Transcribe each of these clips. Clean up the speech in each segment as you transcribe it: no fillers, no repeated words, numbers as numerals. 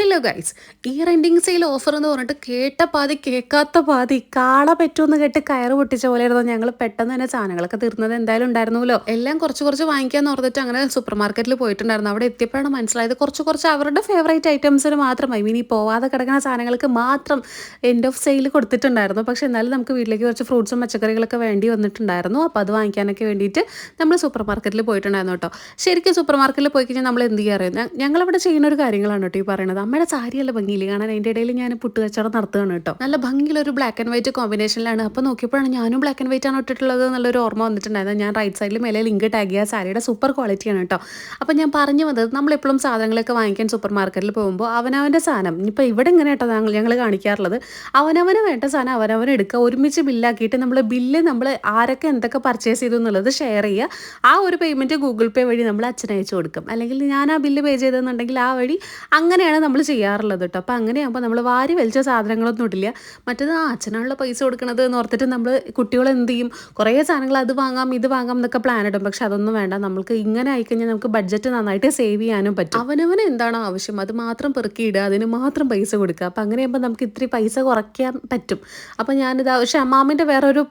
Hello guys, year ending sale offer എന്ന് പറഞ്ഞിട്ട് കേട്ട പാതി കേൾക്കാത്ത പാതി കാള പറ്റുമെന്ന് കേട്ട് കയറ് പൊട്ടിച്ച പോലെ ആയിരുന്നു. ഞങ്ങൾ പെട്ടെന്ന് തന്നെ സാധനങ്ങളൊക്കെ തീർന്നത് എന്തായാലും ഉണ്ടായിരുന്നല്ലോ. എല്ലാം കുറച്ച് കുറച്ച് വാങ്ങിക്കാന്ന് ഓർത്തിട്ട് അങ്ങനെ സൂപ്പർ മാർക്കറ്റിൽ പോയിട്ടുണ്ടായിരുന്നു. അവിടെ എത്തിയപ്പോഴാണ് മനസ്സിലായത് കുറച്ച് കുറച്ച് അവരുടെ ഫേവറേറ്റ് ഐറ്റംസിന് മാത്രമായി ഇനി പോവാതെ കിടക്കുന്ന സാധനങ്ങൾക്ക് മാത്രം എൻഡ് ഓഫ് സെയിൽ കൊടുത്തിട്ടുണ്ടായിരുന്നു. പക്ഷെ എന്നാലും നമുക്ക് വീട്ടിലേക്ക് കുറച്ച് ഫ്രൂട്ട്സും പച്ചക്കറികളൊക്കെ വേണ്ടി വന്നിട്ടുണ്ടായിരുന്നു. അപ്പോൾ അത് വാങ്ങിക്കാനൊക്കെ വേണ്ടിയിട്ട് നമ്മൾ സൂപ്പർ മാർക്കറ്റിൽ പോയിട്ടുണ്ടായിരുന്നു കേട്ടോ. ശരിക്കും സൂപ്പർ മാർക്കറ്റിൽ പോയി കഴിഞ്ഞാൽ നമ്മൾ എന്ത് ചെയ്യാറ്, ഞങ്ങളിവിടെ ചെയ്യുന്ന ഒരു കാര്യങ്ങളാണ് കേട്ടോ ഈ പറയുന്നത്. അമ്മയുടെ സാരിയല്ല ഭംഗിയില്ല കാണാൻ. അതിൻ്റെ ഇടയിൽ ഞാൻ പുട്ട് കച്ചവടം നടത്തുകയാണ് കേട്ടോ. നല്ല ഭംഗിയിലൊരു ബ്ലാക്ക് ആൻഡ് വൈറ്റ് കോമ്പിനേഷനിലാണ്. അപ്പോൾ നോക്കിയപ്പോഴാണ് ഞാനും ബ്ലാക്ക് ആൻഡ് വൈറ്റ് ആണ് ഇട്ടിട്ടുള്ളത് എന്നുള്ളൊരു ഓർമ്മ വന്നിട്ടുണ്ടായിരുന്നു. ഞാൻ റൈറ്റ് സൈഡിൽ മേലെ ലിങ്ക് ടാഗ് ചെയ്യുക. സാരിയുടെ സൂപ്പർ ക്വാളിറ്റിയാണ് കേട്ടോ. അപ്പോൾ ഞാൻ പറഞ്ഞു വന്നത്, നമ്മളെപ്പോഴും സാധനങ്ങളൊക്കെ വാങ്ങിക്കാൻ സൂപ്പർ മാർക്കറ്റിൽ പോകുമ്പോൾ അവനവൻ്റെ സാധനം ഇപ്പോൾ ഇവിടെ ഇങ്ങനെ കേട്ടോ ഞങ്ങൾ കാണിക്കാറുള്ളത്, അവനവന് വേണ്ട സാധനം അവനവൻ എടുക്കുക, ഒരുമിച്ച് ബില്ലാക്കിയിട്ട് നമ്മൾ ആരൊക്കെ എന്തൊക്കെ പർച്ചേസ് ചെയ്തു എന്നുള്ളത് ഷെയർ ചെയ്യുക. ആ ഒരു പേയ്മെൻറ്റ് ഗൂഗിൾ പേ വഴി നമ്മൾ അച്ഛന് അയച്ചു കൊടുക്കും. അല്ലെങ്കിൽ ഞാൻ ആ ബില്ല് പേ ചെയ്തെന്നുണ്ടെങ്കിൽ ആ വഴി അങ്ങനെയാണ് നമ്മൾ ചെയ്യാറുള്ളത് കേട്ടോ. അപ്പോൾ അങ്ങനെയാകുമ്പോൾ നമ്മൾ വാരി വലിച്ച സാധനങ്ങളൊന്നും ഇടില്ല. മറ്റേത് അച്ഛനാണുള്ള പൈസ കൊടുക്കണത് എന്ന് ഓർത്തിട്ട് നമ്മൾ കുട്ടികൾ എന്ത് ചെയ്യും, കുറേ സാധനങ്ങൾ അത് വാങ്ങാം ഇത് വാങ്ങാം എന്നൊക്കെ പ്ലാൻ ഇടും. പക്ഷെ അതൊന്നും വേണ്ട, നമുക്ക് ഇങ്ങനെ ആയിക്കഴിഞ്ഞാൽ നമുക്ക് ബഡ്ജറ്റ് നന്നായിട്ട് സേവ് ചെയ്യാനും പറ്റും. അവനവന് എന്താണോ ആവശ്യം അത് മാത്രം പെറുക്കിയിടുക, അതിന് മാത്രം പൈസ കൊടുക്കുക. അപ്പോൾ അങ്ങനെയാകുമ്പോൾ നമുക്ക് ഇത്തിരി പൈസ കുറയ്ക്കാൻ പറ്റും. അപ്പോൾ ഞാനിത് ഷമാമിൻ്റെ വേറൊരു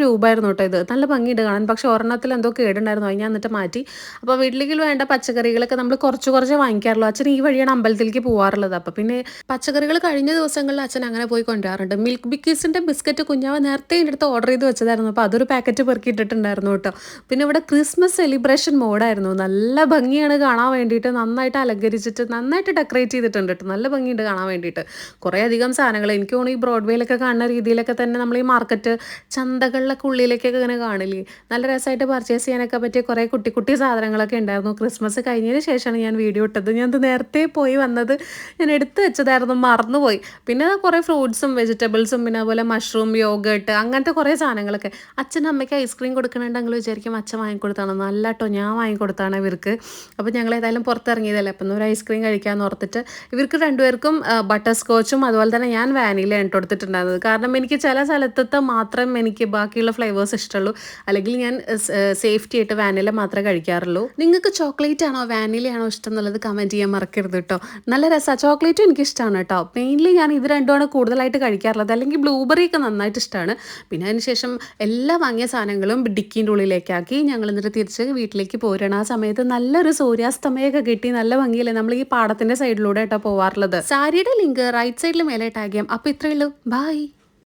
രൂപമായിരുന്നു കേട്ടോ. ഇത് നല്ല ഭംഗിയുണ്ട് കാണാൻ. പക്ഷെ ഒരെണ്ണത്തിൽ എന്തോ കേടുണ്ടായിരുന്നു, അത് ഞാൻ എന്നിട്ട് മാറ്റി. അപ്പോൾ വീട്ടിലേക്ക് വേണ്ട പച്ചക്കറികളൊക്കെ നമ്മൾ കുറച്ച് കുറച്ച് വാങ്ങിക്കാറുള്ളൂ. അച്ഛൻ ഈ വഴിയാണ് അമ്പലത്തിലേക്ക് പോകാറുള്ളത്. അപ്പോൾ പിന്നെ പച്ചക്കറികൾ കഴിഞ്ഞ ദിവസങ്ങളിൽ അച്ഛൻ അങ്ങനെ പോയി കൊണ്ടുവരാറുണ്ട്. മിൽക്ക് ബിക്കീസിൻ്റെ ബിസ്ക്കറ്റ് കുഞ്ഞാവ നേരത്തെ എൻ്റെ അടുത്ത് ഓർഡർ ചെയ്ത് വെച്ചതായിരുന്നു. അപ്പോൾ അതൊരു പാക്കറ്റ് പെറുക്കിയിട്ടിട്ടുണ്ടായിരുന്നു കേട്ടോ. പിന്നെ ഇവിടെ ക്രിസ്മസ് സെലിബ്രേഷൻ മോഡായിരുന്നു. നല്ല ഭംഗിയാണ് കാണാൻ വേണ്ടിയിട്ട്. നന്നായിട്ട് അലങ്കരിച്ചിട്ട് നന്നായിട്ട് ഡെക്കറേറ്റ് ചെയ്തിട്ടുണ്ട് കേട്ടോ. നല്ല ഭംഗിയുണ്ട് കാണാൻ വേണ്ടിയിട്ട്. കുറേ അധികം സാധനങ്ങൾ എനിക്ക് തോന്നുന്നു ഈ ബ്രോഡ്വേയിലൊക്കെ കാണുന്ന രീതിയിലൊക്കെ തന്നെ നമ്മൾ ഈ മാർക്കറ്റ് ചന്തകളിലൊക്കെ ഉള്ളിലേക്കൊക്കെ ഇങ്ങനെ കാണില്ലേ, നല്ല രസമായിട്ട് പർച്ചേസ് ചെയ്യാനൊക്കെ പറ്റിയ കുറേ കുട്ടി കുട്ടി സാധനങ്ങളൊക്കെ ഉണ്ടായിരുന്നു. ക്രിസ്മസ് കഴിഞ്ഞതിന് ശേഷമാണ് ഞാൻ വീഡിയോ ഇട്ടത്. ഞാനത് നേരത്തെ പോയി വന്നത് ഞാൻ എടുത്തു വെച്ചതായിരുന്നു, മറന്നുപോയി. പിന്നെ കുറേ ഫ്രൂട്ട്സും വെജിറ്റബിൾസും പിന്നെ അതുപോലെ മഷ്റൂം യോഗേട്ട് അങ്ങനത്തെ കുറേ സാധനങ്ങളൊക്കെ. അച്ഛനും അമ്മയ്ക്ക് ഐസ്ക്രീം കൊടുക്കണുണ്ടെങ്കിൽ വിചാരിക്കും അച്ഛൻ വാങ്ങിക്കൊടുത്താണ്. നല്ല കേട്ടോ, ഞാൻ വാങ്ങിക്കൊടുത്താണ് ഇവർക്ക്. അപ്പോൾ ഞങ്ങൾ ഏതായാലും പുറത്തിറങ്ങിയതല്ലേ, അപ്പം ഒരു ഐസ്ക്രീം കഴിക്കാമെന്ന് ഓർത്തിട്ട് ഇവർക്ക് രണ്ടുപേർക്കും ബട്ടർ സ്കോച്ചും അതുപോലെ തന്നെ ഞാൻ വാനിലയാണ് ഇട്ട് കൊടുത്തിട്ടുണ്ടായിരുന്നത്. കാരണം എനിക്ക് ചില സ്ഥലത്തെ മാത്രം എനിക്ക് ബാക്കിയുള്ള ഫ്ലേവേഴ്സ് ഇഷ്ടമുള്ളൂ. അല്ലെങ്കിൽ ഞാൻ സേഫ്റ്റി ആയിട്ട് വാനില മാത്രമേ കഴിക്കാറുള്ളൂ. നിങ്ങൾക്ക് ചോക്ലേറ്റ് ആണോ വാനിലയാണോ ഇഷ്ടം എന്നുള്ളത് കമൻറ്റ് ചെയ്യാൻ മറക്കരുത് കേട്ടോ. നല്ല രസമാണ്. ചോക്ലേറ്റും എനിക്ക് ഇഷ്ടമാണ് കേട്ടോ. മെയിൻലി ഞാൻ ഇത് രണ്ടുമാണ് കൂടുതലായിട്ട് കഴിക്കാറുള്ളത്. അല്ലെങ്കിൽ ബ്ലൂബെറി ഒക്കെ നന്നായിട്ട് ഇഷ്ടമാണ്. പിന്നെ അതിനുശേഷം എല്ലാ വാങ്ങിയ സാധനങ്ങളും ഡിക്കിൻ്റെ ഉള്ളിലേക്കാക്കി ഞങ്ങൾ എന്നിട്ട് തിരിച്ച് വീട്ടിലേക്ക് പോരണം. ആ സമയത്ത് നല്ലൊരു സൂര്യാസ്തമയമൊക്കെ കിട്ടി. നല്ല ഭംഗിയല്ലേ. നമ്മൾ ഈ പാടത്തിൻ്റെ സൈഡിലൂടെ കേട്ടോ പോവാറുള്ളത്. സാരിയുടെ ലിങ്ക് റൈറ്റ് സൈഡിൽ മേലെ ടാഗ് ചെയ്യാം. അപ്പോൾ ഇത്രയേ ഉള്ളൂ. ബൈ.